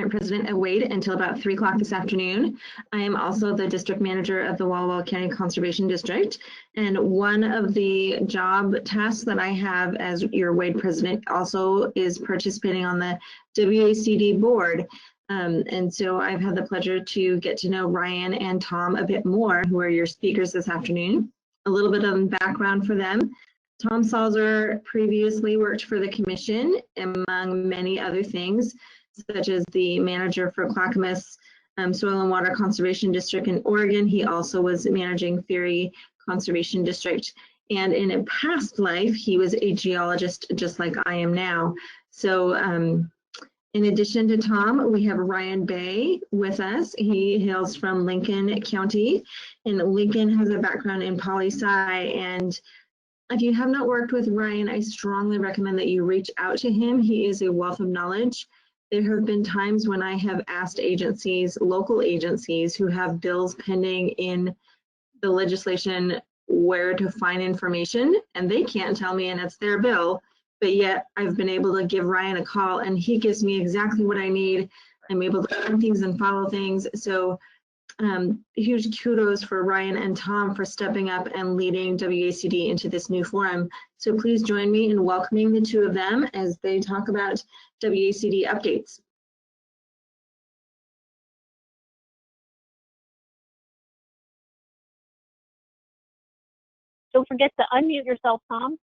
president of WADE until about 3 o'clock this afternoon. I am also the district manager of the Walla Walla County Conservation District. And one of the job tasks that I have as your WADE president also is participating on the WACD board. And so I've had the pleasure to get to know Ryan and Tom a bit more, who are your speakers this afternoon. A little bit of background for them. Tom Salzer previously worked for the commission, among many other things, such as the manager for Clackamas Soil and Water Conservation District in Oregon. He also was managing Ferry Conservation District. And in a past life, he was a geologist, just like I am now. So in addition to Tom, we have Ryan Baye with us. He hails from Lincoln County, and Lincoln has a background in poli-sci. And if you have not worked with Ryan, I strongly recommend that you reach out to him. He is a wealth of knowledge. There have been times when I have asked agencies, local agencies who have bills pending in the legislation, where to find information, and they can't tell me, and it's their bill, but yet I've been able to give Ryan a call and he gives me exactly what I need. I'm able to find things and follow things. So huge kudos for Ryan and Tom for stepping up and leading WACD into this new forum. So please join me in welcoming the two of them as they talk about WACD updates. Don't forget to unmute yourself, Tom.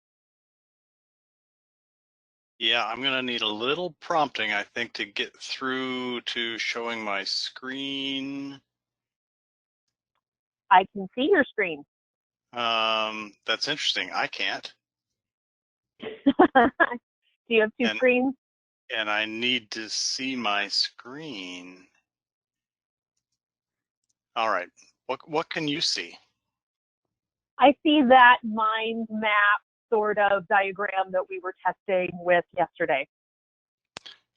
Yeah, I'm going to need a little prompting, I think, to get through to showing my screen. I can see your screen. That's interesting. I can't. Do you have two screens? And I need to see my screen. All right. What can you see? I see that mind map sort of diagram that we were testing with yesterday.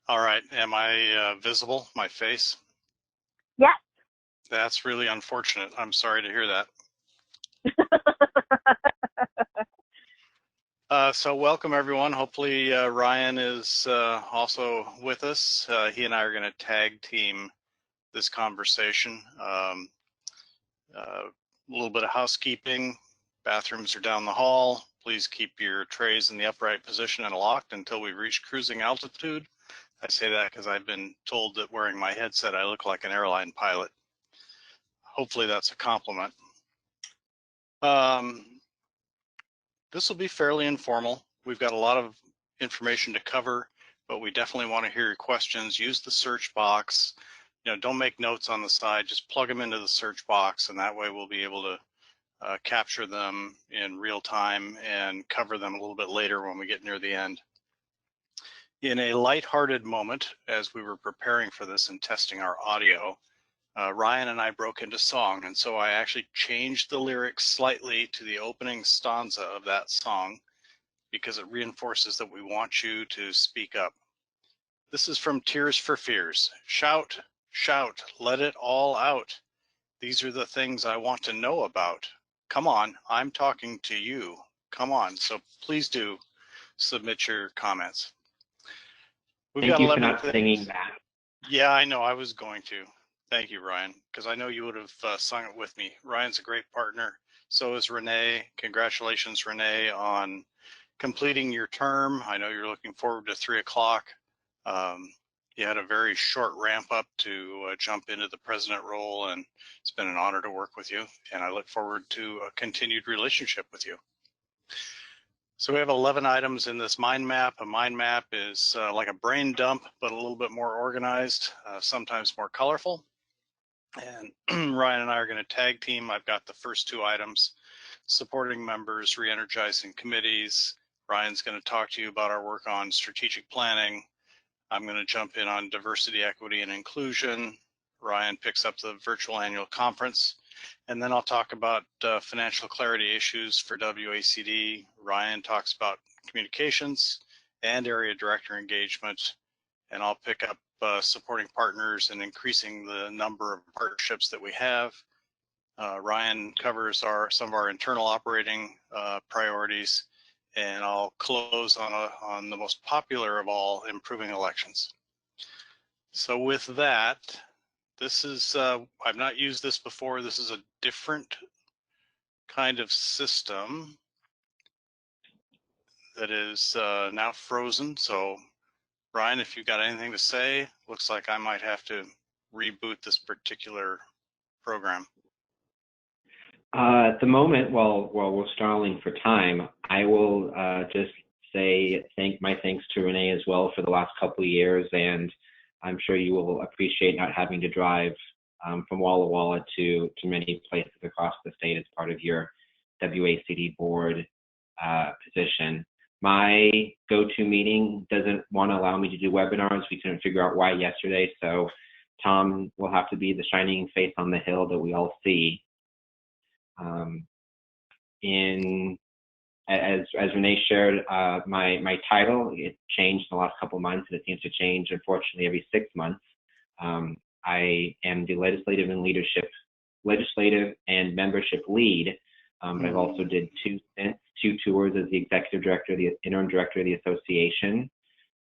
All right. Am I visible, my face? Yes. That's really unfortunate. I'm sorry to hear that. So welcome, everyone. Hopefully Ryan is also with us. He and I are going to tag team this conversation. A little bit of housekeeping. Bathrooms are down the hall. Please keep your trays in the upright position and locked until we reach cruising altitude. I say that because I've been told that wearing my headset, I look like an airline pilot. Hopefully that's a compliment. This will be fairly informal. We've got a lot of information to cover, but we definitely want to hear your questions. Use the search box. Don't make notes on the side, just plug them into the search box, and that way we'll be able to capture them in real time and cover them a little bit later when we get near the end. In a lighthearted moment, as we were preparing for this and testing our audio, Ryan and I broke into song, and so I actually changed the lyrics slightly to the opening stanza of that song because it reinforces that we want you to speak up. This is from Tears for Fears. Shout, shout, let it all out. These are the things I want to know about. Come on, I'm talking to you. Come on. So please do submit your comments. Thank you for not singing that. Yeah, I know. I was going to. Thank you, Ryan, because I know you would have sung it with me. Ryan's a great partner. So is Renee. Congratulations, Renee, on completing your term. I know you're looking forward to 3 o'clock. You had a very short ramp up to jump into the president role, and it's been an honor to work with you, and I look forward to a continued relationship with you. So we have 11 items in this mind map. A mind map is like a brain dump, but a little bit more organized, sometimes more colorful. And Ryan and I are going to tag team. I've got the first 2 items: supporting members, re-energizing committees. Ryan's going to talk to you about our work on strategic planning. I'm going to jump in on diversity, equity, and inclusion. Ryan picks up the virtual annual conference. And then I'll talk about financial clarity issues for WACD. Ryan talks about communications and area director engagement. And I'll pick up supporting partners and increasing the number of partnerships that we have. Ryan covers some of our internal operating priorities. And I'll close on the most popular of all, improving elections. So with that, this is, I've not used this before. This is a different kind of system that is now frozen. So Brian, if you've got anything to say, looks like I might have to reboot this particular program. At the moment, while we're stalling for time, I will just say my thanks to Renee as well for the last couple of years, and I'm sure you will appreciate not having to drive from Walla Walla to many places across the state as part of your WACD board position. My go-to meeting doesn't want to allow me to do webinars. We couldn't figure out why yesterday, so Tom will have to be the shining face on the hill that we all see. As Renee shared, my title, it changed in the last couple of months, and it seems to change, unfortunately, every 6 months. I am the legislative and membership lead, but I've also did two tours as the executive director, the interim director of the association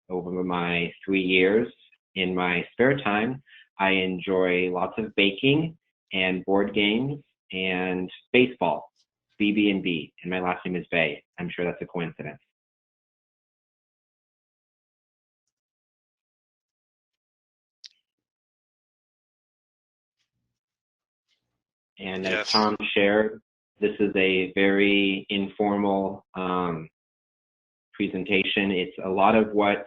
over my 3 years. In my spare time, I enjoy lots of baking and board games and baseball, BB&B, and my last name is Baye. I'm sure that's a coincidence. And as Tom shared, this is a very informal presentation. It's a lot of what,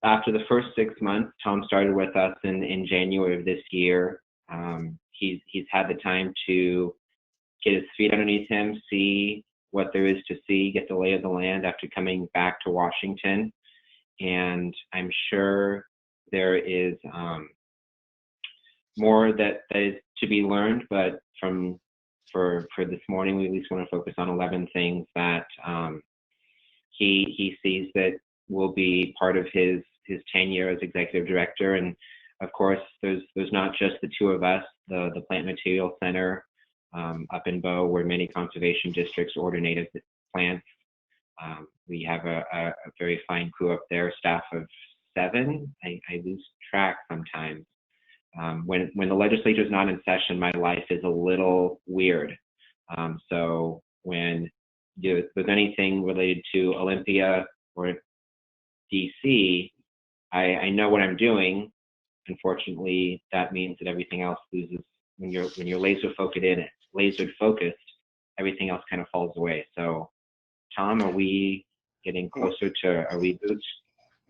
after the first 6 months, Tom started with us in January of this year. He's had the time to get his feet underneath him, see what there is to see, get the lay of the land after coming back to Washington. And I'm sure there is more that is to be learned, but for this morning, we at least want to focus on 11 things that he sees that will be part of his tenure as executive director. And of course, there's not just the two of us, the Plant Material Center up in Baye, where many conservation districts order native plants. We have a very fine crew up there, staff of 7. I lose track sometimes. When the legislature is not in session, my life is a little weird. So when there's anything related to Olympia or DC, I know what I'm doing. Unfortunately, that means that everything else loses. When you're laser focused, everything else kind of falls away. So, Tom, are we getting closer to a reboot?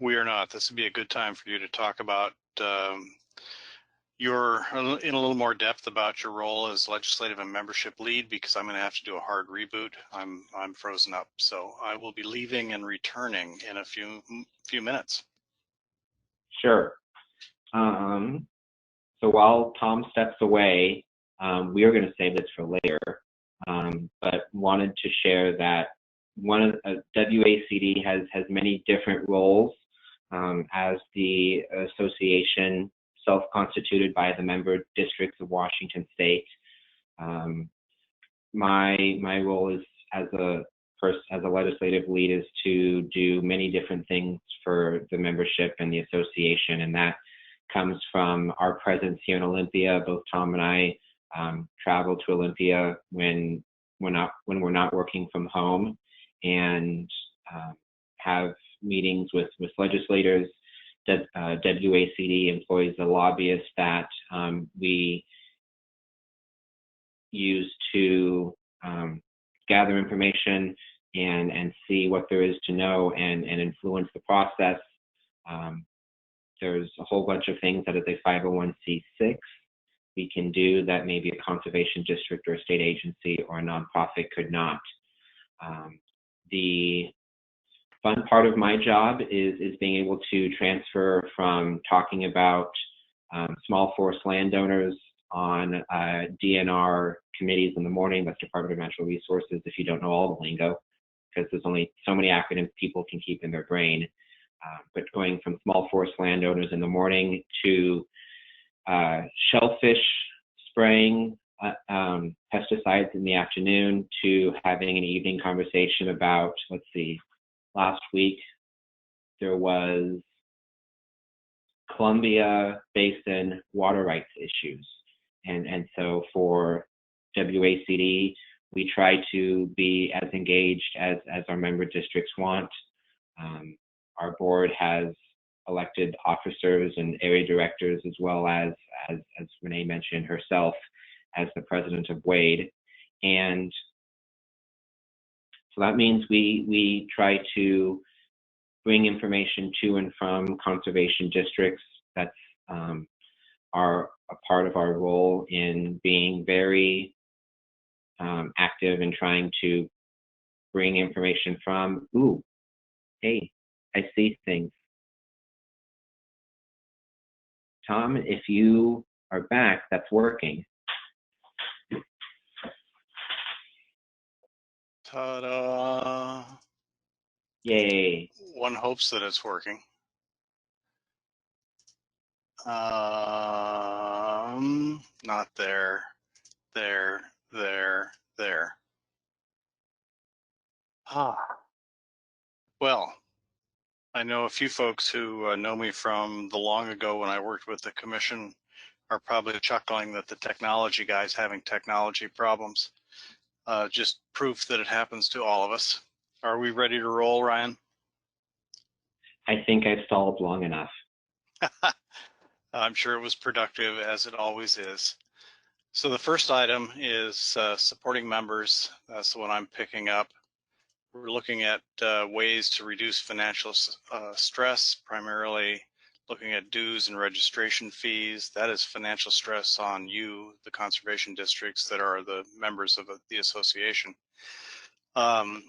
We are not. This would be a good time for you to talk about you're in a little more depth about your role as legislative and membership lead, because I'm going to have to do a hard reboot. I'm frozen up, so I will be leaving and returning in a few minutes. Sure. So while Tom steps away, we are going to save this for later, but wanted to share that WACD has many different roles as the association self-constituted by the member districts of Washington State. My role is as a legislative lead is to do many different things for the membership and the association, and that comes from our presence here in Olympia. Both Tom and I travel to Olympia when we're not working from home, and have meetings with legislators, WACD employees, the lobbyists that we use to gather information and see what there is to know and influence the process. There's a whole bunch of things that as a 501c6 we can do that maybe a conservation district or a state agency or a nonprofit could not. The fun part of my job is being able to transfer from talking about small forest landowners on DNR committees in the morning. That's Department of Natural Resources, if you don't know all the lingo, because there's only so many acronyms people can keep in their brain. But going from small forest landowners in the morning to shellfish spraying pesticides in the afternoon, to having an evening conversation about, let's see, last week there was Columbia Basin water rights issues. And so for WACD, we try to be as engaged as our member districts want. Our board has elected officers and area directors, as well as Renee mentioned herself, as the president of WADE. And so that means we try to bring information to and from conservation districts. That's a part of our role in being very active in trying to bring information from, ooh, hey, I see things. Tom, if you are back, that's working. Ta-da! Yay. One hopes that it's working. Not there. There. Ah. Well, I know a few folks who know me from the long ago when I worked with the commission are probably chuckling that the technology guy's having technology problems. Just proof that it happens to all of us. Are we ready to roll, Ryan? I think I've stalled long enough. I'm sure it was productive, as it always is. So the first item is supporting members. That's the one I'm picking up. We're looking at ways to reduce financial stress, primarily looking at dues and registration fees. That is financial stress on you, the conservation districts that are the members of the association. On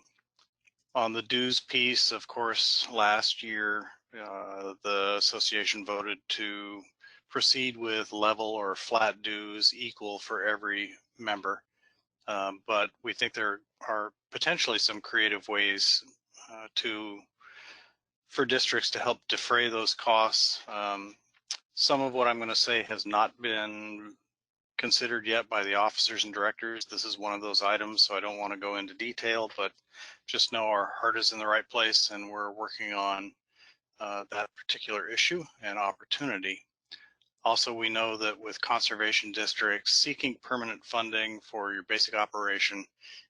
the dues piece, of course, last year, the association voted to proceed with level or flat dues equal for every member. But we think there are potentially some creative ways for districts to help defray those costs. Some of what I'm going to say has not been considered yet by the officers and directors. This is one of those items, so I don't want to go into detail, but just know our heart is in the right place and we're working on that particular issue and opportunity. Also, we know that with conservation districts, seeking permanent funding for your basic operation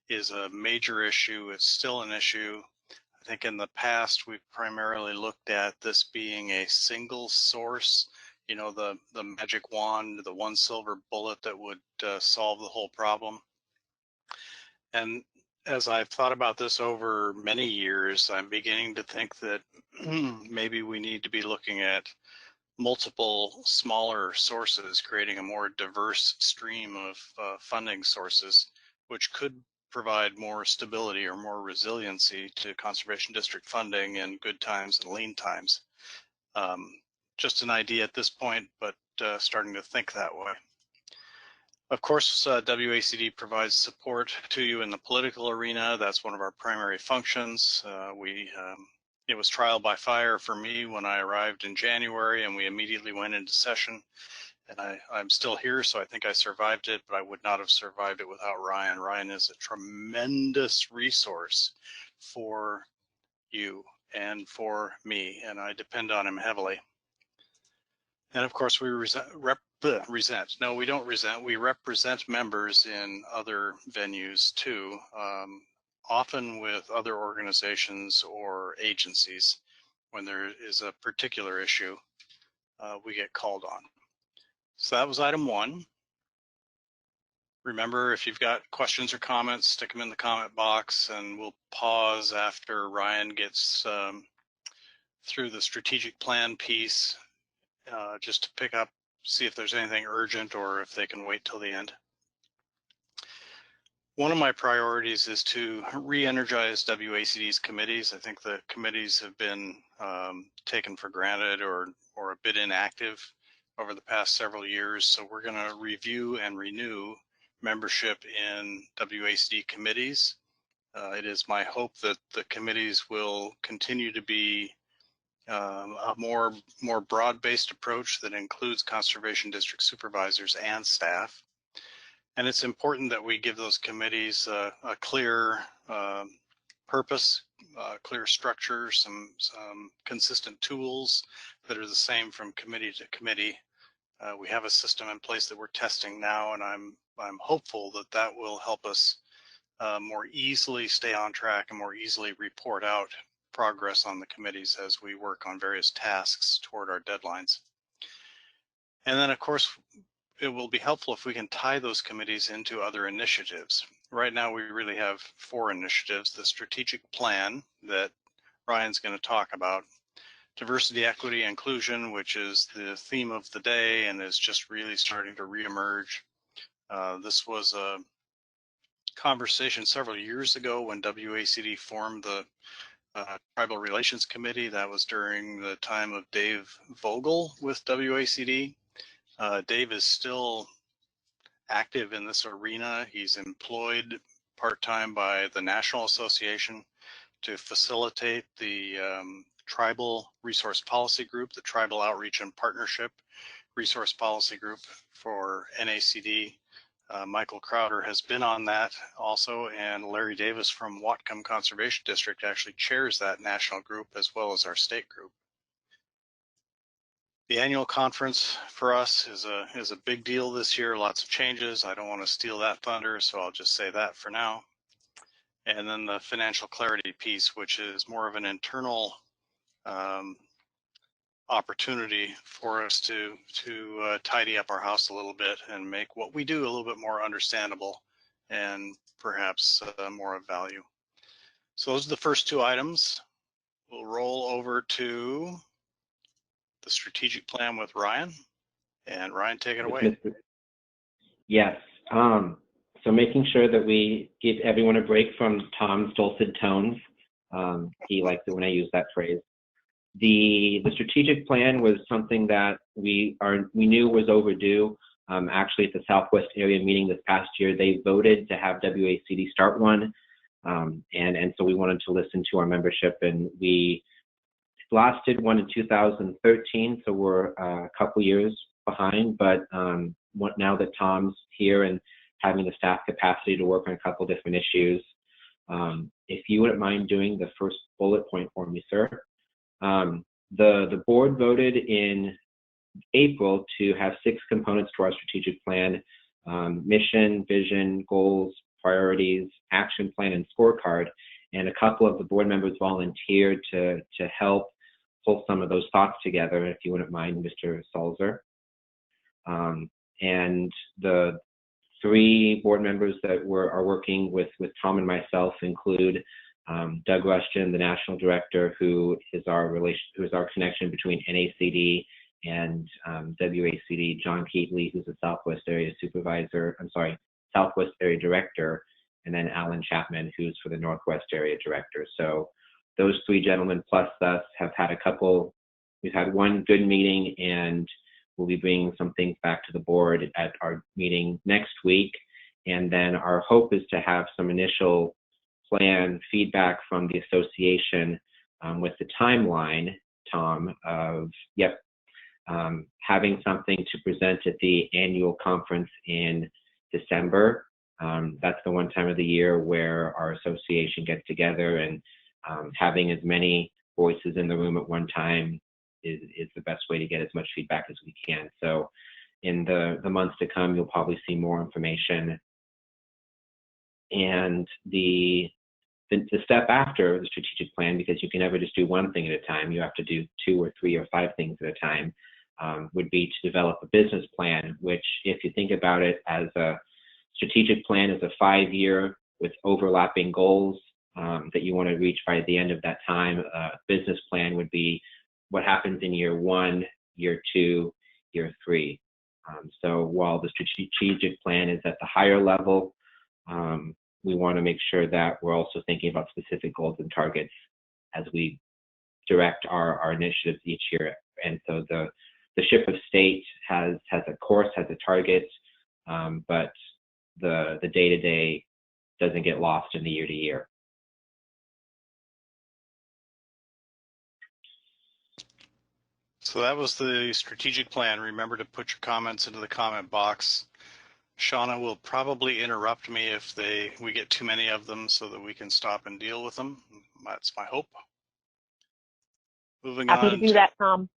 is a major issue. It's still an issue. I think in the past, we've primarily looked at this being a single source, you know, the magic wand, the one silver bullet that would solve the whole problem. And as I've thought about this over many years, I'm beginning to think that maybe we need to be looking at multiple smaller sources, creating a more diverse stream of funding sources, which could provide more stability or more resiliency to conservation district funding in good times and lean times. Just an idea at this point, but starting to think that way. Of course, WACD provides support to you in the political arena. That's one of our primary functions. It was trial by fire for me when I arrived in January, and we immediately went into session. And I'm still here, so I think I survived it, but I would not have survived it without Ryan. Ryan is a tremendous resource for you and for me, and I depend on him heavily. And of course, we we don't resent, we represent members in other venues too, often with other organizations or agencies. When there is a particular issue, we get called on. So that was item 1. Remember, if you've got questions or comments, stick them in the comment box, and we'll pause after Ryan gets through the strategic plan piece, just to pick up, see if there's anything urgent or if they can wait till the end. One of my priorities is to re-energize WACD's committees. I think the committees have been taken for granted or a bit inactive over the past several years. So we're going to review and renew membership in WACD committees. It is my hope that the committees will continue to be a more broad-based approach that includes conservation district supervisors and staff. And it's important that we give those committees a clear purpose, clear structure, some consistent tools that are the same from committee to committee. We have a system in place that we're testing now, and I'm hopeful that that will help us more easily stay on track and more easily report out progress on the committees as we work on various tasks toward our deadlines. And then, of course, it will be helpful if we can tie those committees into other initiatives. Right now, we really have 4 initiatives: the strategic plan that Ryan's going to talk about, diversity, equity, inclusion, which is the theme of the day and is just really starting to reemerge. This was a conversation several years ago when WACD formed the Tribal Relations Committee. That was during the time of Dave Vogel with WACD. Dave is still active in this arena. He's employed part-time by the National Association to facilitate the Tribal Resource Policy Group, the Tribal Outreach and Partnership Resource Policy Group for NACD. Michael Crowder has been on that also, and Larry Davis from Whatcom Conservation District actually chairs that national group as well as our state group. The annual conference for us is a big deal this year, lots of changes. I don't want to steal that thunder, so I'll just say that for now. And then the financial clarity piece, which is more of an internal opportunity for us to tidy up our house a little bit and make what we do a little bit more understandable and perhaps more of value. So those are the first 2 items. We'll roll over to the strategic plan with Ryan. And Ryan, take it away. Yes. So making sure that we give everyone a break from Tom's dulcet tones. He likes it when I use that phrase. The strategic plan was something that we knew was overdue. Actually, at the Southwest area meeting this past year, they voted to have WACD start one, and so we wanted to listen to our membership, and we last did one in 2013, so we're a couple years behind. But now that Tom's here and having the staff capacity to work on a couple different issues, if you wouldn't mind doing the first bullet point for me, sir. The board voted in April to have 6 components to our strategic plan: mission, vision, goals, priorities, action plan, and scorecard. And a couple of the board members volunteered to help pull some of those thoughts together, if you wouldn't mind, Mr. Salzer. And the 3 board members that are working with Tom and myself include Doug Rushton, the national director, who is our connection between NACD and WACD, John Keatley, who's a Southwest area Southwest area director, and then Alan Chapman, who's for the Northwest area director. So those 3 gentlemen plus us have had we've had one good meeting, and we'll be bringing some things back to the board at our meeting next week. And then our hope is to have some initial plan feedback from the association with the timeline, Tom, of having something to present at the annual conference in December. That's the one time of the year where our association gets together, and having as many voices in the room at one time is the best way to get as much feedback as we can. So in the months to come, you'll probably see more information. And the step after the strategic plan, because you can never just do one thing at a time, you have to do 2 or 3 or 5 things at a time, would be to develop a business plan, which, if you think about it as a strategic plan, is a 5-year with overlapping goals that you want to reach by the end of that time. A business plan would be what happens in year 1, year 2, year 3. So while the strategic plan is at the higher level, we want to make sure that we're also thinking about specific goals and targets as we direct our initiatives each year. And so the ship of state has a course, has a target, but the day-to-day doesn't get lost in the year-to-year. So that was the strategic plan. Remember to put your comments into the comment box. Shauna will probably interrupt me if we get too many of them so that we can stop and deal with them. That's my hope. Moving Happy to on do that, Tom.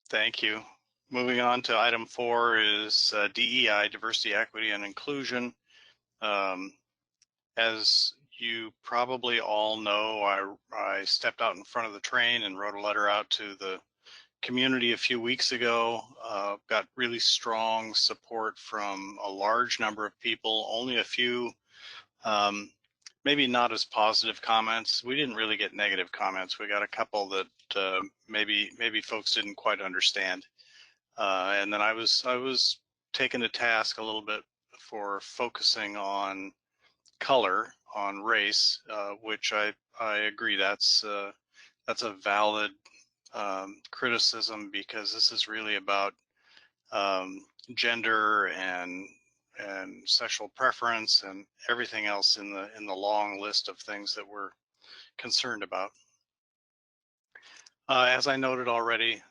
Thank you. Moving on to item 4 is DEI, diversity, equity, and inclusion. As you probably all know, I stepped out in front of the train and wrote a letter out to the community a few weeks ago. Got really strong support from a large number of people, only a few maybe not as positive comments. We didn't really get negative comments. We got a couple that maybe folks didn't quite understand. And then I was taken to task a little bit for focusing on color, on race, which I agree that's a valid criticism, because this is really about gender and sexual preference and everything else in the long list of things that we're concerned about. As I noted already,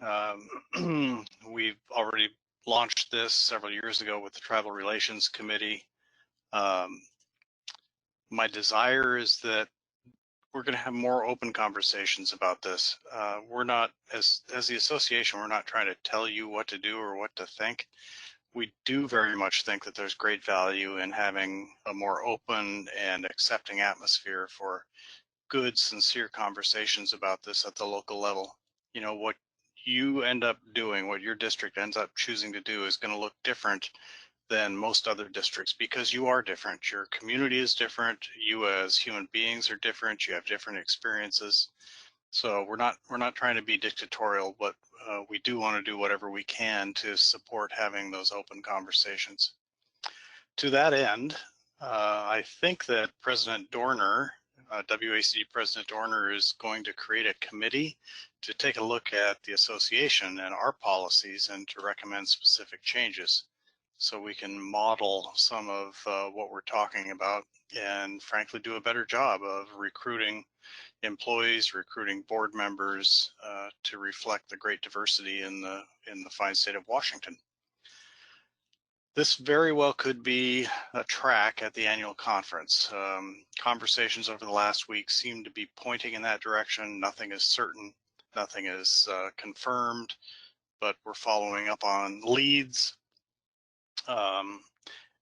we've already launched this several years ago with the Tribal Relations Committee. My desire is that we're going to have more open conversations about this. We're not, as the association, we're not trying to tell you what to do or what to think. We do very much think that there's great value in having a more open and accepting atmosphere for good, sincere conversations about this at the local level. You know, what you end up doing, what your district ends up choosing to do, is going to look different than most other districts, because you are different. Your community is different. You as human beings are different. You have different experiences. So we're not trying to be dictatorial, but we do want to do whatever we can to support having those open conversations. To that end, I think that President Dorner, WACD President Dorner, is going to create a committee to take a look at the association and our policies and to recommend specific changes, so we can model some of what we're talking about and frankly do a better job of recruiting employees, recruiting board members to reflect the great diversity in the fine state of Washington. This very well could be a track at the annual conference. Conversations over the last week seem to be pointing in that direction. Nothing is certain, nothing is confirmed, but we're following up on leads.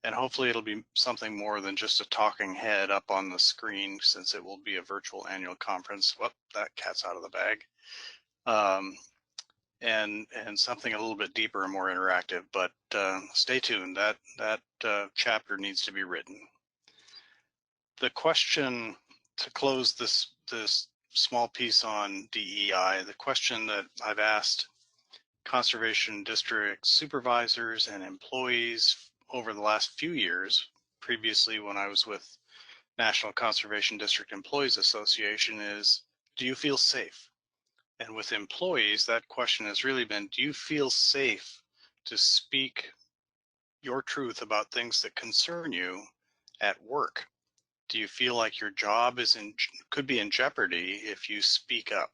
And hopefully it'll be something more than just a talking head up on the screen, since it will be a virtual annual conference. Well, that cat's out of the bag. And something a little bit deeper and more interactive, but stay tuned. That chapter needs to be written. The question to close this small piece on DEI, the question that I've asked conservation district supervisors and employees over the last few years, previously when I was with National Conservation District Employees Association, is, do you feel safe? And with employees, that question has really been, do you feel safe to speak your truth about things that concern you at work? Do you feel like your job could be in jeopardy if you speak up?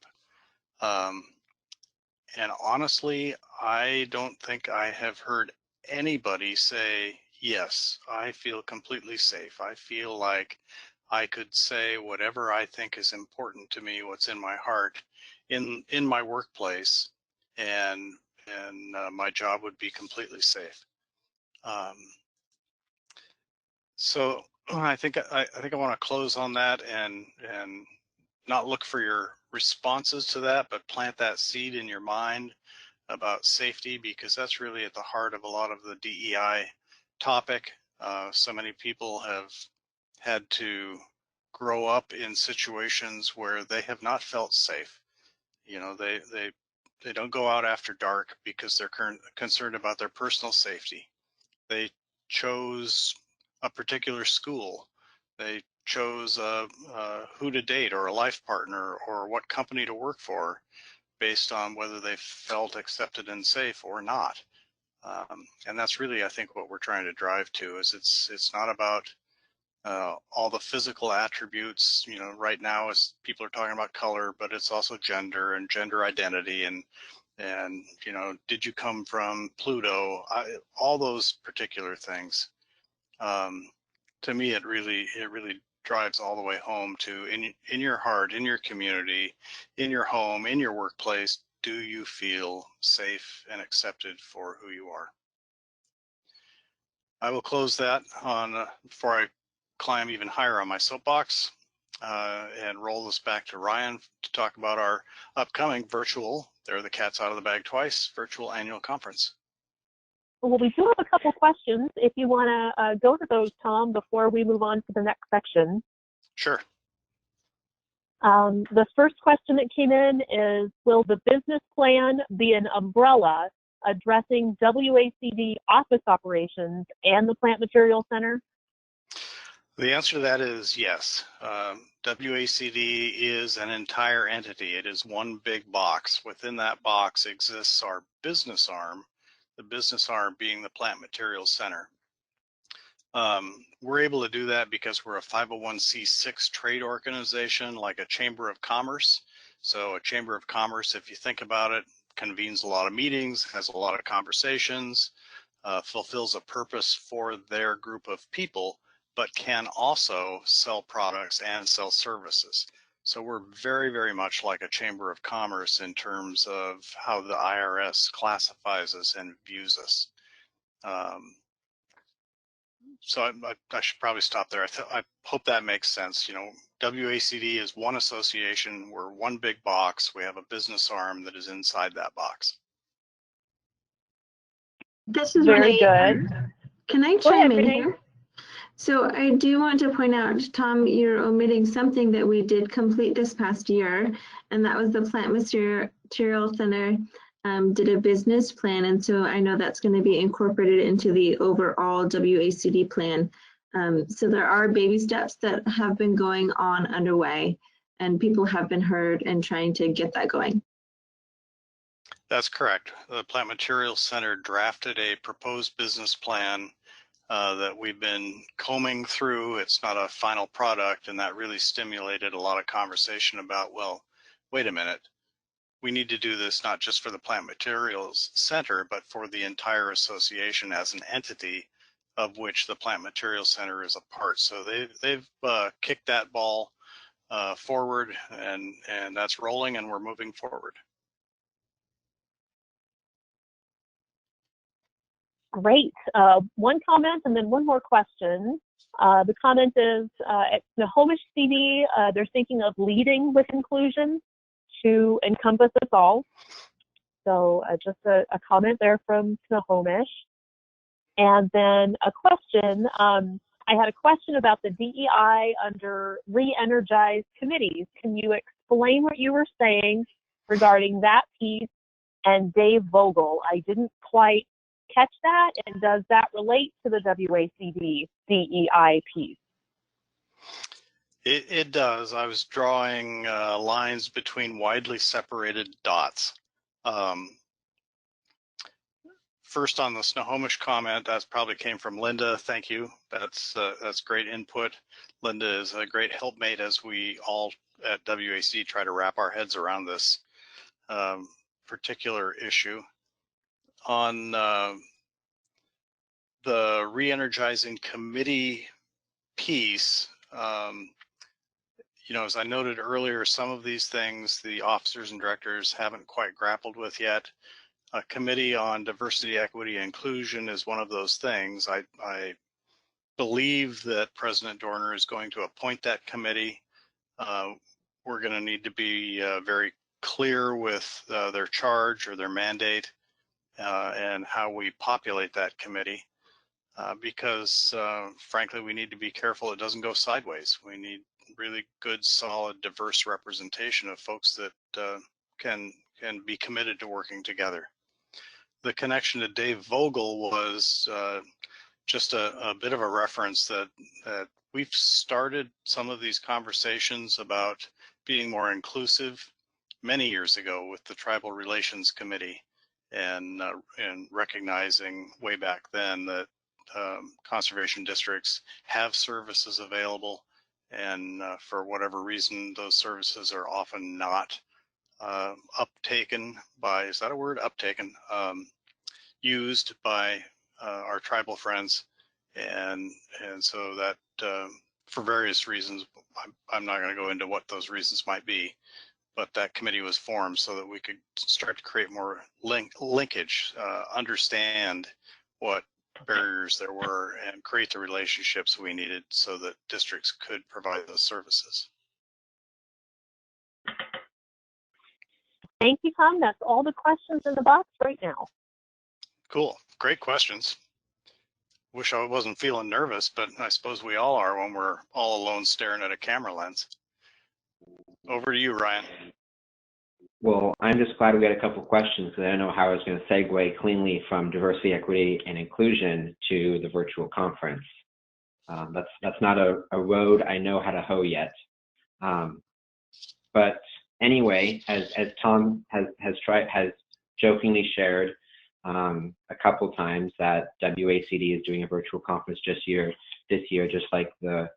And honestly, I don't think I have heard anybody say, yes, I feel completely safe. I feel like I could say whatever I think is important to me, what's in my heart, in my workplace, and my job would be completely safe. So I think I want to close on that and not look for your responses to that, but plant that seed in your mind about safety, because that's really at the heart of a lot of the DEI topic. So many people have had to grow up in situations where they have not felt safe. You know, they don't go out after dark because they're concerned about their personal safety. They chose a particular school. They chose who to date or a life partner or what company to work for based on whether they felt accepted and safe or not. And that's really, I think, what we're trying to drive to, is it's not about all the physical attributes. You know, right now as people are talking about color, but it's also gender and gender identity and you know, did you come from Pluto? All those particular things. to me, it really drives all the way home to in your heart, in your community, in your home, in your workplace. Do you feel safe and accepted for who you are? I will close that on before I climb even higher on my soapbox and roll this back to Ryan to talk about our upcoming virtual, there the cat's out of the bag twice, virtual annual conference. Well, we do have a couple questions if you want to go to those, Tom, before we move on to the next section. Sure. The first question that came in is, will the business plan be an umbrella addressing WACD office operations and the Plant Material Center? The answer to that is yes. WACD is an entire entity. It is one big box. Within that box exists our business arm, the business arm being the Plant Materials Center. We're able to do that because we're a 501c6 trade organization, like a chamber of commerce. So a chamber of commerce, if you think about it, convenes a lot of meetings, has a lot of conversations, fulfills a purpose for their group of people, but can also sell products and sell services. So we're very, very much like a chamber of commerce in terms of how the IRS classifies us and views us. So I should probably stop there. I hope that makes sense. You know, WACD is one association. We're one big box. We have a business arm that is inside that box. This is Very Renee. good. Can I Go chime ahead, in Renee. here? So I do want to point out, Tom, you're omitting something that we did complete this past year, and that was the Plant Material Center did a business plan, and so I know that's going to be incorporated into the overall WACD plan. So there are baby steps that have been going on underway, and people have been heard and trying to get that going. That's correct. The Plant Materials Center drafted a proposed business plan that we've been combing through. It's not a final product, and that really stimulated a lot of conversation about, well, wait a minute. We need to do this not just for the Plant Materials Center, but for the entire association as an entity of which the Plant Materials Center is a part. So they've kicked that ball forward, and that's rolling, and we're moving forward. Great. One comment and then one more question. The comment is, at Snohomish CD, they're thinking of leading with inclusion to encompass us all. So just a comment there from Snohomish. And then a question, I had a question about the DEI under re-energized committees. Can you explain what you were saying regarding that piece and Dave Vogel? I didn't quite catch that, and does that relate to the WACD DEI piece? It does. I was drawing lines between widely separated dots. First, on the Snohomish comment, that probably came from Linda. Thank you. That's great input. Linda is a great helpmate as we all at WAC try to wrap our heads around this particular issue. On the re-energizing committee piece, you know, as I noted earlier, some of these things the officers and directors haven't quite grappled with yet. A committee on diversity, equity, and inclusion is one of those things. I believe that President Dorner is going to appoint that committee. We're going to need to be very clear with their charge or their mandate and how we populate that committee. Because frankly, we need to be careful it doesn't go sideways. We need really good, solid, diverse representation of folks that can be committed to working together. The connection to Dave Vogel was just a bit of a reference that we've started some of these conversations about being more inclusive many years ago with the Tribal Relations Committee, and recognizing way back then that conservation districts have services available, and for whatever reason, those services are often not uptaken by, is that a word? Uptaken, used by our tribal friends. and so that for various reasons, I'm not going to go into what those reasons might be, but that committee was formed so that we could start to create more linkage, understand what barriers there were, and create the relationships we needed so that districts could provide those services. Thank you, Tom. That's all the questions in the box right now. Cool. Great questions. Wish I wasn't feeling nervous, but I suppose we all are when we're all alone staring at a camera lens. Over to you, Ryan. Well, I'm just glad we had a couple questions because I don't know how I was going to segue cleanly from diversity, equity, and inclusion to the virtual conference. That's not a road I know how to hoe yet. But anyway, as Tom has jokingly shared a couple times, that WACD is doing a virtual conference this year, just like the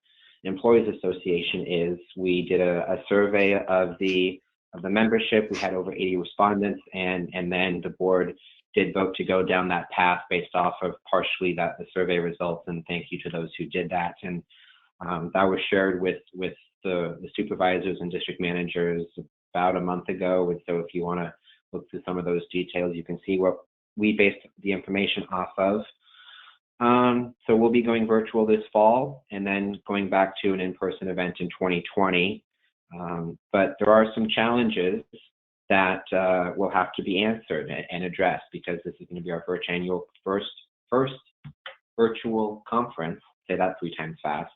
Employees Association is. We did a survey of the membership. We had over 80 respondents, and then the board did vote to go down that path based off of partially the survey results, and thank you to those who did that. And that was shared with the supervisors and district managers about a month ago. And so if you want to look through some of those details, you can see what we based the information off of. So we'll be going virtual this fall and then going back to an in-person event in 2020. But there are some challenges that will have to be answered and addressed, because this is going to be our first virtual conference. Say that 3 times fast.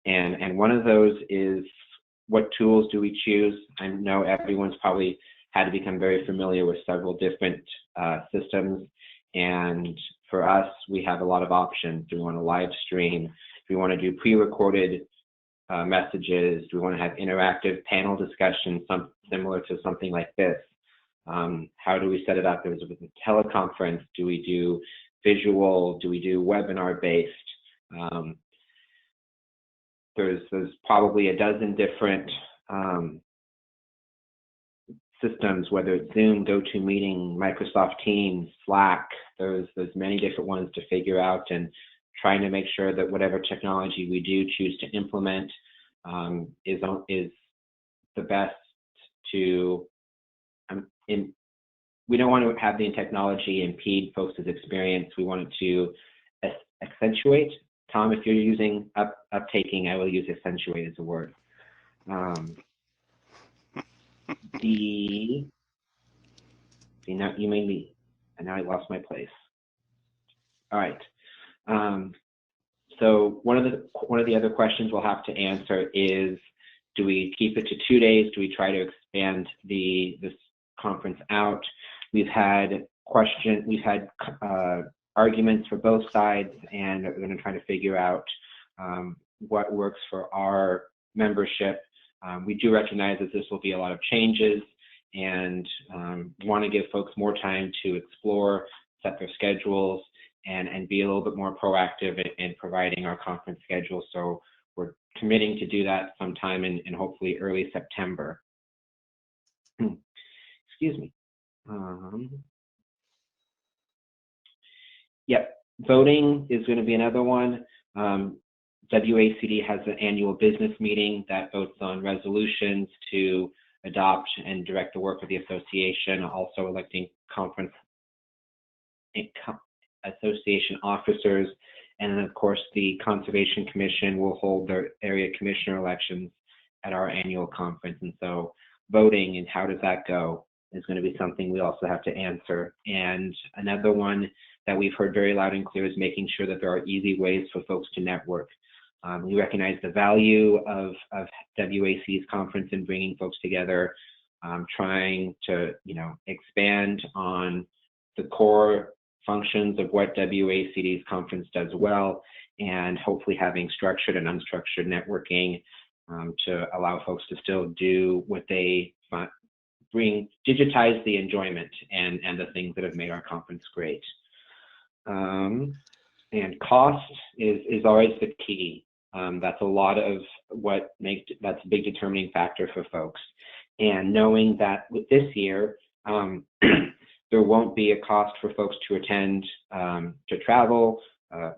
And one of those is, what tools do we choose? I know everyone's probably had to become very familiar with several different systems, and for us, we have a lot of options. Do we want to live stream? Do we want to do pre-recorded messages? Do we want to have interactive panel discussions, similar to something like this? How do we set it up? Is it a teleconference? Do we do visual? Do we do webinar based? There's probably a dozen different systems, whether it's Zoom, GoToMeeting, Microsoft Teams, Slack. There's many different ones to figure out, and trying to make sure that whatever technology we do choose to implement is the best to. We don't want to have the technology impede folks' experience. We want it to accentuate. Tom, if you're using uptaking, I will use accentuate as a word. See, now you made me, and now I lost my place. All right. So one of the other questions we'll have to answer is, do we keep it to 2 days? Do we try to expand this conference out? We've had arguments for both sides, and we're going to try to figure out what works for our membership. We do recognize that this will be a lot of changes, and want to give folks more time to explore, set their schedules, and be a little bit more proactive in providing our conference schedule. So we're committing to do that sometime in hopefully early September. Excuse me. Yep, voting is going to be another one. WACD has an annual business meeting that votes on resolutions to adopt and direct the work of the association, also electing conference association officers. And then, of course, the Conservation Commission will hold their area commissioner elections at our annual conference. And so voting and how does that go is going to be something we also have to answer. And another one that we've heard very loud and clear is making sure that there are easy ways for folks to network. We recognize the value of WACD's conference in bringing folks together, trying to expand on the core functions of what WACD's conference does well, and hopefully having structured and unstructured networking to allow folks to still do what they digitize the enjoyment and the things that have made our conference great. And cost is always the key. That's a lot of that's a big determining factor for folks. And knowing that with this year, there won't be a cost for folks to attend, to travel,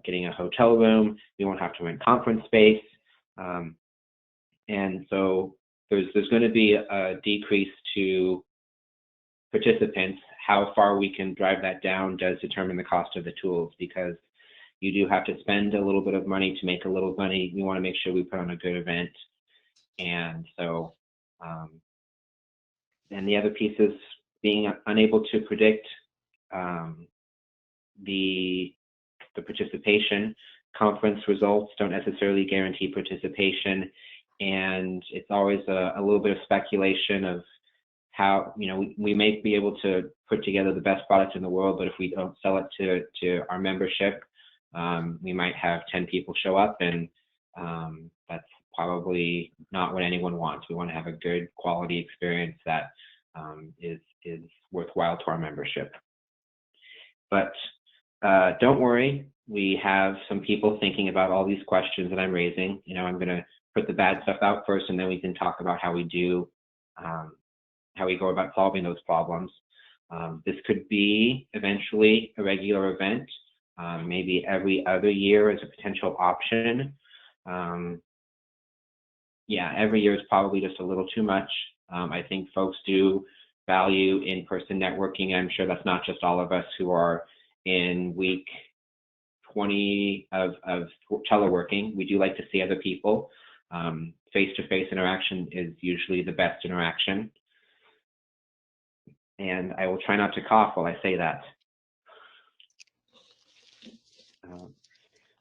getting a hotel room. We won't have to rent conference space. And so there's going to be a decrease to participants. How far we can drive that down does determine the cost of the tools, because you do have to spend a little bit of money to make a little money. We want to make sure we put on a good event. And so, and the other piece is being unable to predict the participation. Conference results don't necessarily guarantee participation, and it's always a little bit of speculation of how, you know, we may be able to put together the best product in the world, but if we don't sell it to our membership, we might have 10 people show up, and that's probably not what anyone wants. We want to have a good quality experience that is worthwhile to our membership. But don't worry, we have some people thinking about all these questions that I'm raising. You know, I'm going to put the bad stuff out first, and then we can talk about how we do, how we go about solving those problems. This could be eventually a regular event, maybe every other year as a potential option. Yeah, every year is probably just a little too much. I think folks do value in-person networking. I'm sure that's not just all of us who are in week 20 of teleworking. We do like to see other people. Face-to-face interaction is usually the best interaction. And I will try not to cough while I say that.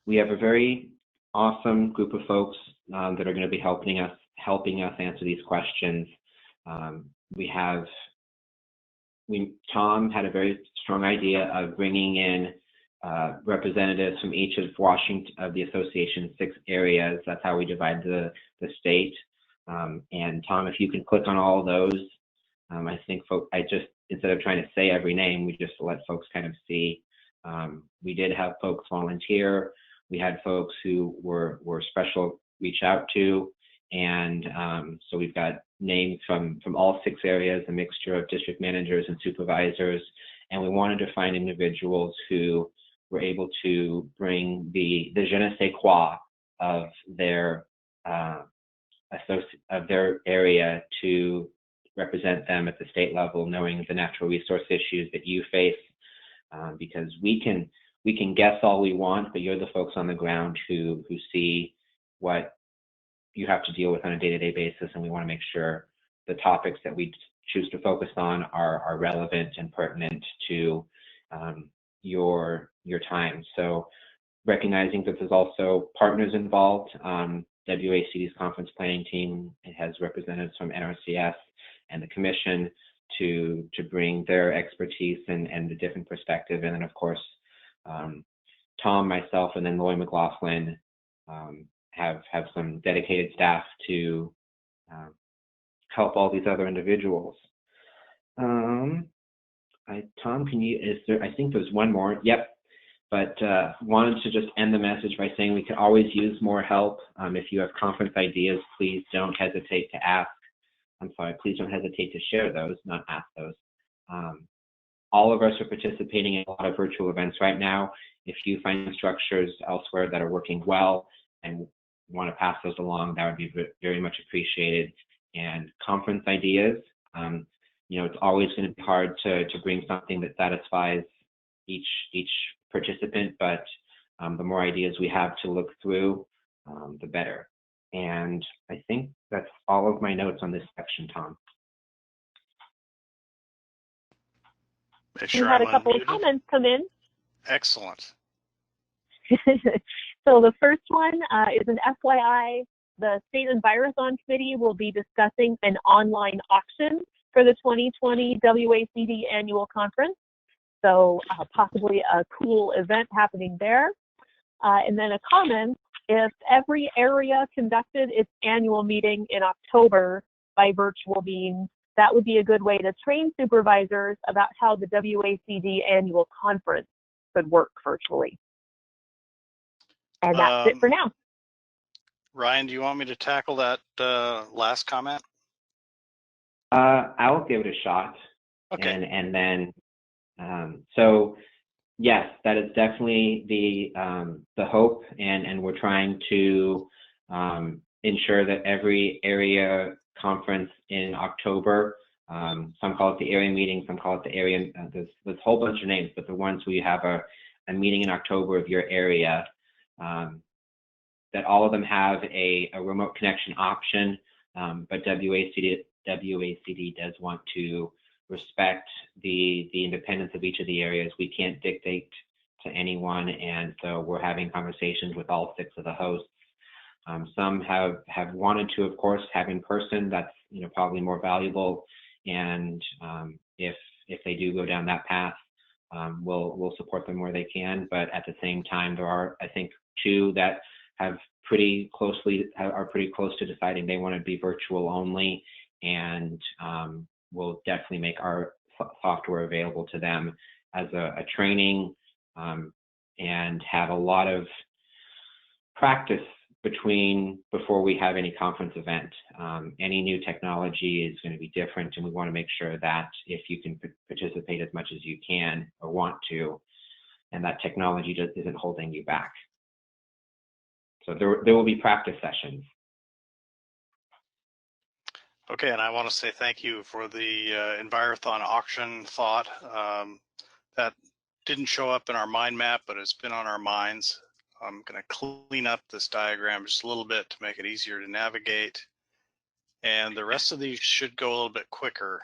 We have a very awesome group of folks that are going to be helping us answer these questions. Tom had a very strong idea of bringing in representatives from each of the association's 6 areas. That's how we divide the state. And Tom, if you can click on all of those, I think instead of trying to say every name, we just let folks kind of see. We did have folks volunteer. We had folks who were special reach out to, and so we've got names from all 6 areas, a mixture of district managers and supervisors, and we wanted to find individuals who were able to bring the je ne sais quoi of their area to represent them at the state level, knowing the natural resource issues that you face, because we can guess all we want, but you're the folks on the ground who see what you have to deal with on a day-to-day basis, and we want to make sure the topics that we choose to focus on are relevant and pertinent to your time. So recognizing that there's also partners involved, WACD's conference planning team has representatives from NRCS and the commission to bring their expertise and the different perspective, and then of course Tom, myself, and then Lori McLaughlin have some dedicated staff to help all these other individuals. Tom, I think there's one more. Yep. But wanted to just end the message by saying we could always use more help. If you have conference ideas, please don't hesitate to ask. Please don't hesitate to share those, not ask those. All of us are participating in a lot of virtual events right now. If you find structures elsewhere that are working well and want to pass those along, that would be very much appreciated. And conference ideas, you know, it's always going to be hard to bring something that satisfies each participant, but the more ideas we have to look through, the better. And I think that's all of my notes on this section, Tom. Make sure we had I'm a couple unmuted. of comments come in. Excellent. So the first one is an FYI. The State Envirothon Committee will be discussing an online auction for the 2020 WACD Annual Conference. So possibly a cool event happening there. And then a comment, if every area conducted its annual meeting in October by virtual means, that would be a good way to train supervisors about how the WACD Annual Conference could work virtually. And that's it for now. Ryan, do you want me to tackle that last comment? I'll give it a shot. Okay. And then, so Yes, that is definitely the hope, and we're trying to ensure that every area conference in October, some call it the area meeting, some call it the area, there's a whole bunch of names, but the ones where you have a meeting in October of your area, that all of them have a remote connection option, but WACD does want to respect the independence of each of the areas. We can't dictate to anyone, and so we're having conversations with all 6 of the hosts. Some have wanted to, of course, have in person. That's probably more valuable, and if they do go down that path, we'll support them where they can. But at the same time, there are, I think, 2 that are pretty close to deciding they want to be virtual only, and we'll definitely make our software available to them as a training, and have a lot of practice before we have any conference event. Any new technology is going to be different, and we want to make sure that if you can participate as much as you can or want to, and that technology just isn't holding you back. So there will be practice sessions. Okay, and I want to say thank you for the Envirothon auction thought. That didn't show up in our mind map, but it's been on our minds. I'm going to clean up this diagram just a little bit to make it easier to navigate. And the rest of these should go a little bit quicker.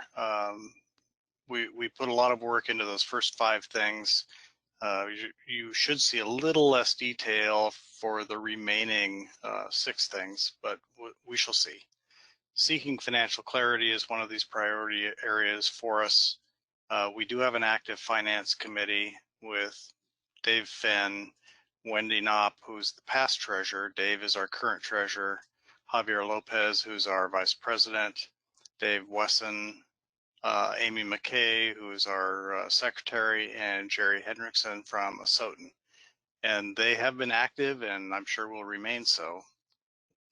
We put a lot of work into those first 5 things. You should see a little less detail for the remaining 6 things, but we shall see. Seeking financial clarity is one of these priority areas for us. We do have an active finance committee with Dave Fenn, Wendy Knopp, who's the past treasurer. Dave is our current treasurer. Javier Lopez, who's our vice president. Dave Wesson, Amy McKay, who is our secretary, and Jerry Hendrickson from Asotin. And they have been active, and I'm sure will remain so.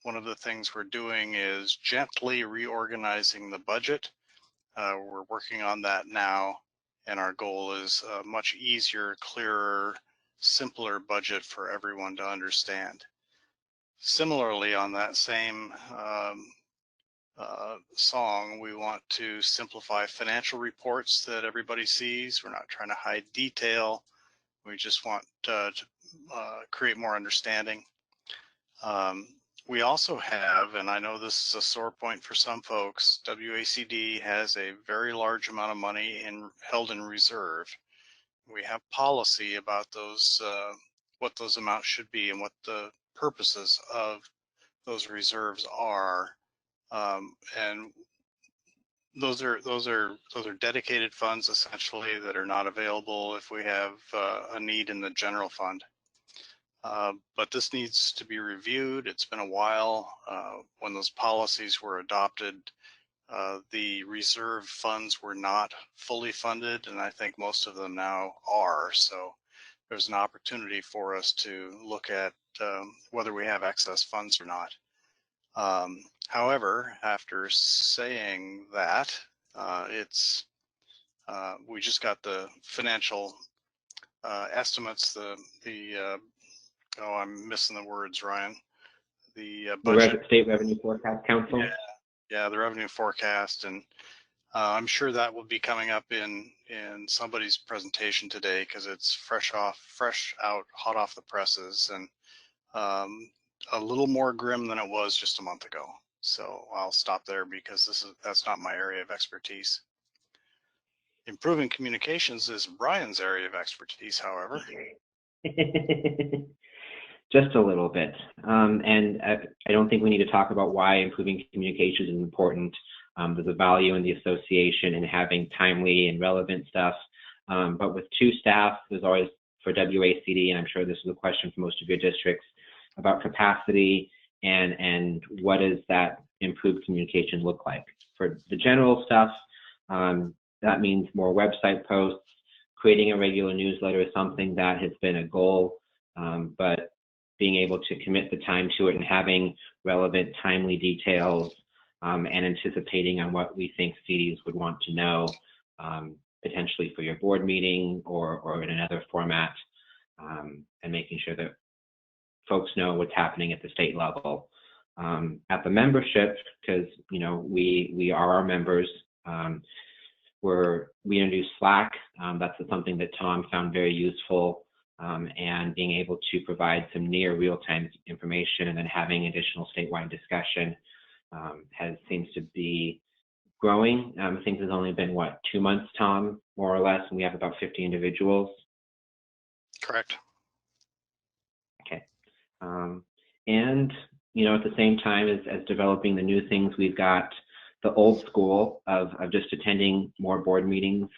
One of the things we're doing is gently reorganizing the budget. We're working on that now, and our goal is a much easier, clearer, simpler budget for everyone to understand. Similarly, on that same song, we want to simplify financial reports that everybody sees. We're not trying to hide detail. We just want to create more understanding. We also have, and I know this is a sore point for some folks, WACD has a very large amount of money held in reserve. We have policy about those, what those amounts should be and what the purposes of those reserves are, and those are dedicated funds essentially that are not available if we have a need in the general fund. But this needs to be reviewed. It's been a while. When those policies were adopted, the reserve funds were not fully funded, and I think most of them now are. So there's an opportunity for us to look at whether we have excess funds or not. However, after saying that, we just got the financial estimates, oh, I'm missing the words, Ryan. The budget. State Revenue Forecast Council. Yeah, the revenue forecast, and I'm sure that will be coming up in somebody's presentation today because it's fresh out, hot off the presses, and a little more grim than it was just a month ago. So I'll stop there because that's not my area of expertise. Improving communications is Brian's area of expertise, however. Just a little bit. And I don't think we need to talk about why improving communications is important. There's a value in the association and having timely and relevant stuff. But with 2 staff, there's always, for WACD, and I'm sure this is a question for most of your districts, about capacity and what does that improved communication look like. For the general stuff, that means more website posts. Creating a regular newsletter is something that has been a goal, but being able to commit the time to it and having relevant, timely details and anticipating on what we think CDs would want to know potentially for your board meeting or in another format, and making sure that folks know what's happening at the state level. At the membership, because we are our members, we introduced Slack. That's something that Tom found very useful, and being able to provide some near real-time information and then having additional statewide discussion seems to be growing. I think there's only been, what, 2 months, Tom, more or less, and we have about 50 individuals. Correct. Okay. And, at the same time as developing the new things, we've got the old school of just attending more board meetings.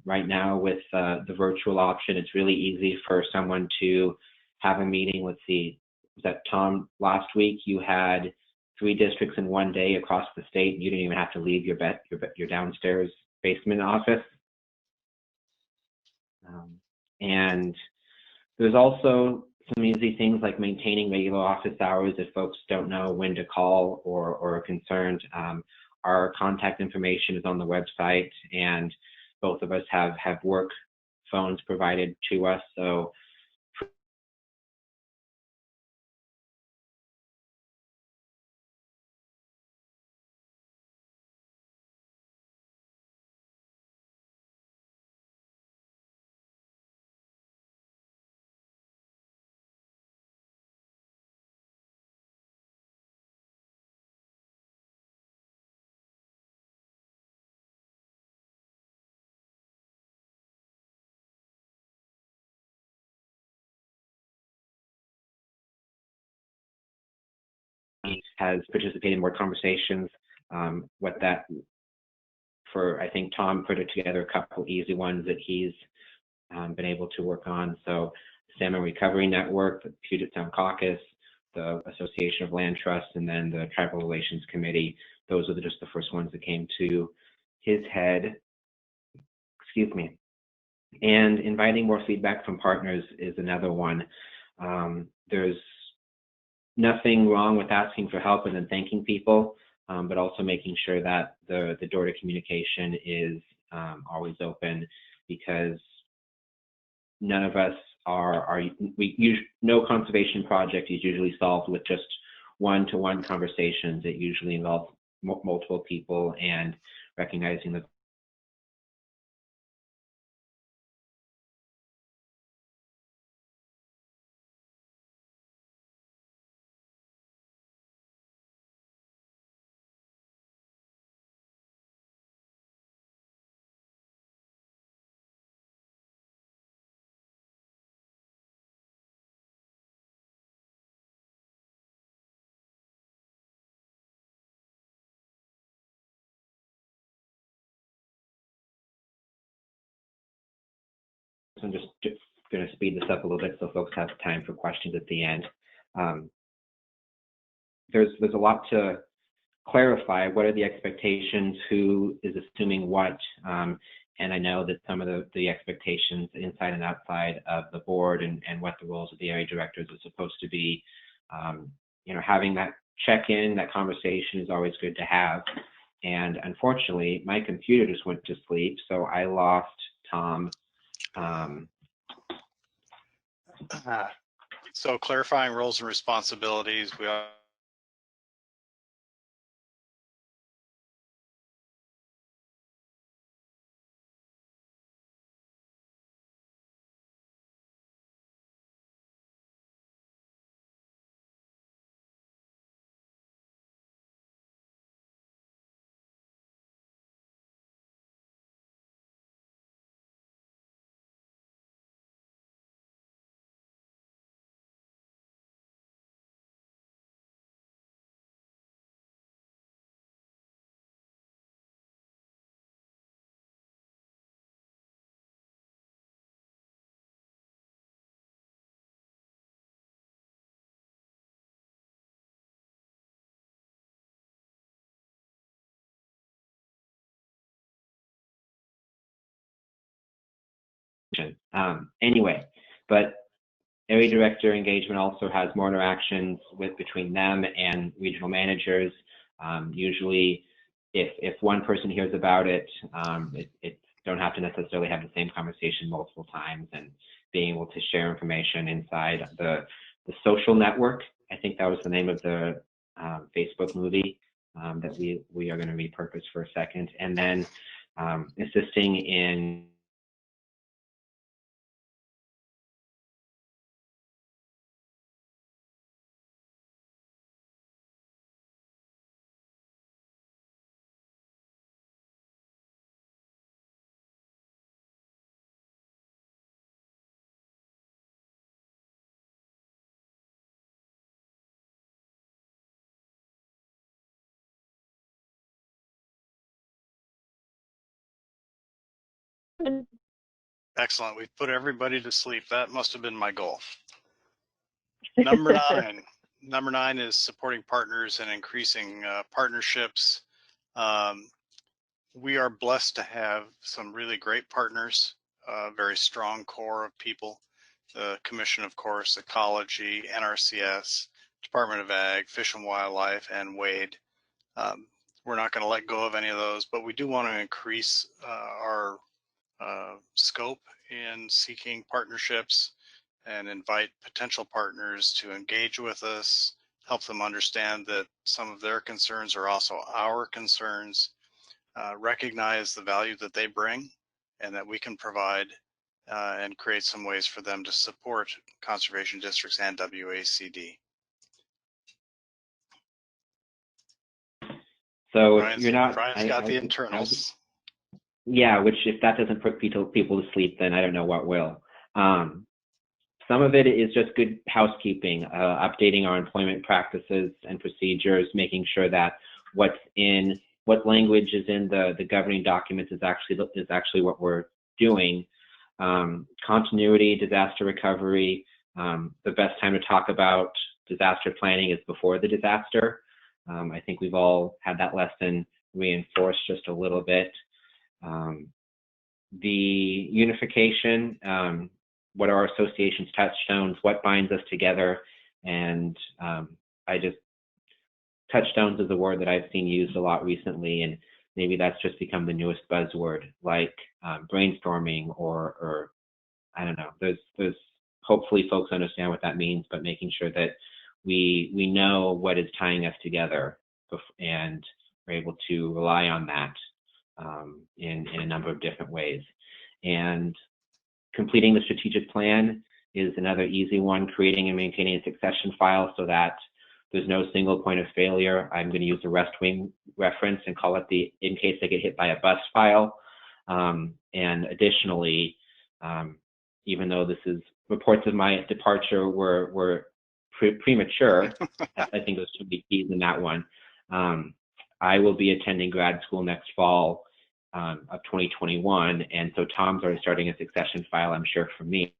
Right now with the virtual option, it's really easy for someone to have a meeting. Let's see, was that Tom, last week you had 3 districts in one day across the state. You didn't even have to leave your downstairs basement office. And there's also some easy things like maintaining regular office hours if folks don't know when to call or are concerned. Our contact information is on the website, and both of us have work phones provided to us. So has participated in more conversations. I think Tom put it together a couple easy ones that he's been able to work on. So Salmon Recovery Network, the Puget Sound Caucus, the Association of Land Trusts, and then the Tribal Relations Committee. Those are just the first ones that came to his head. Excuse me. And inviting more feedback from partners is another one. There's nothing wrong with asking for help and then thanking people, but also making sure that the door to communication is always open, because none of us no conservation project is usually solved with just one-to-one conversations. It usually involves multiple people, and recognizing the I'm just going to speed this up a little bit so folks have time for questions at the end. There's a lot to clarify. What are the expectations? Who is assuming what? And I know that some of the expectations inside and outside of the board and what the roles of the area directors are supposed to be. Having that check-in, that conversation is always good to have. And unfortunately, my computer just went to sleep, so I lost Tom. So clarifying roles and responsibilities. We are anyway, but area director engagement also has more interactions between them and regional managers. Usually, if one person hears about it, it don't have to necessarily have the same conversation multiple times, and being able to share information inside the social network. I think that was the name of the Facebook movie that we are going to repurpose for a second. And then assisting in Excellent. We've put everybody to sleep. That must have been my goal. Number nine. Number 9 is supporting partners and increasing partnerships. We are blessed to have some really great partners, a very strong core of people. The Commission, of course, Ecology, NRCS, Department of Ag, Fish and Wildlife, and WACD. We're not going to let go of any of those, but we do want to increase our scope in seeking partnerships and invite potential partners to engage with us, help them understand that some of their concerns are also our concerns, recognize the value that they bring and that we can provide, and create some ways for them to support conservation districts and WACD. So Brian's, you're not. Brian's got the internals. Yeah, which if that doesn't put people to sleep, then I don't know what will. Some of it is just good housekeeping, updating our employment practices and procedures, making sure that what language is in the governing documents is actually what we're doing. Continuity, disaster recovery. The best time to talk about disaster planning is before the disaster. I think we've all had that lesson reinforced just a little bit. The unification, what are our association's touchstones, what binds us together, and touchstones is a word that I've seen used a lot recently, and maybe that's just become the newest buzzword, like brainstorming or I don't know. There's hopefully folks understand what that means, but making sure that we know what is tying us together and we're able to rely on that in a number of different ways. And completing the strategic plan is another easy one, creating and maintaining a succession file so that there's no single point of failure. I'm going to use the West Wing reference and call it the in case they get hit by a bus file. And additionally, even though this is reports of my departure were premature, I think there's 2 big keys in that one. I will be attending grad school next fall of 2021, and so Tom's already starting a succession file, I'm sure, for me.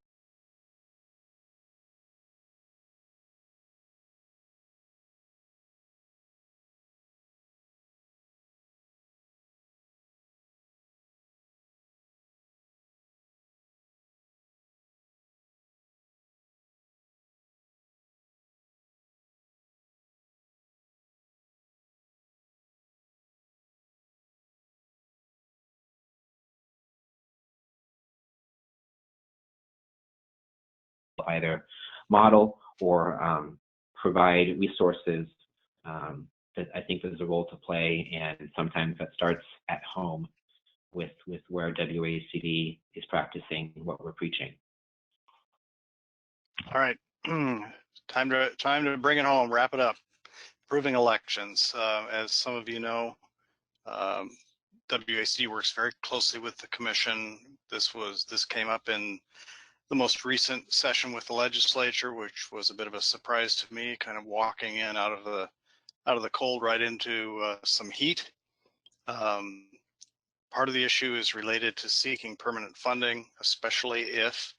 Either model or provide resources. That I think there's a role to play, and sometimes that starts at home with where WACD is practicing what we're preaching. All right, time to bring it home. Wrap it up. Improving elections. As some of you know, WACD works very closely with the commission. This came up in the most recent session with the legislature, which was a bit of a surprise to me, kind of walking in out of the cold right into some heat. Part of the issue is related to seeking permanent funding, especially if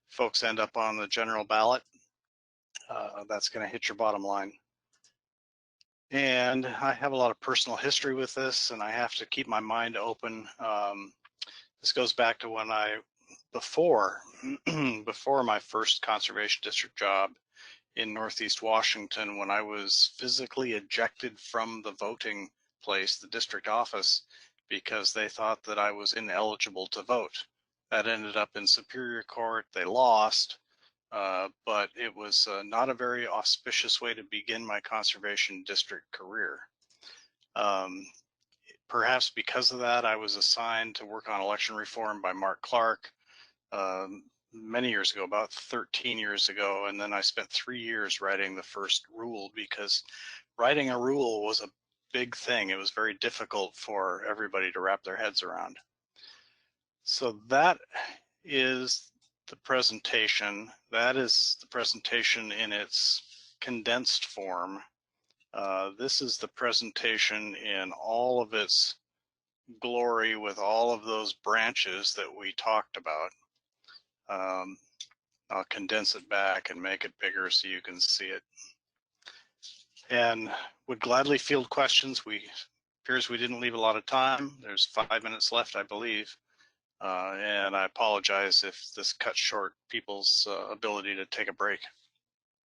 folks end up on the general ballot. That's going to hit your bottom line. And I have a lot of personal history with this, and I have to keep my mind open. This goes back to when before my first conservation district job in Northeast Washington, when I was physically ejected from the voting place, the district office, because they thought that I was ineligible to vote. That ended up in Superior Court. They lost, but it was not a very auspicious way to begin my conservation district career. Perhaps because of that, I was assigned to work on election reform by Mark Clark many years ago, about 13 years ago, and then I spent 3 years writing the first rule, because writing a rule was a big thing. It was very difficult for everybody to wrap their heads around. So that is the presentation. That is the presentation in its condensed form. This is the presentation in all of its glory with all of those branches that we talked about. I'll condense it back and make it bigger so you can see it. And would gladly field questions. Appears we didn't leave a lot of time. There's 5 minutes left, I believe. And I apologize if this cuts short people's ability to take a break.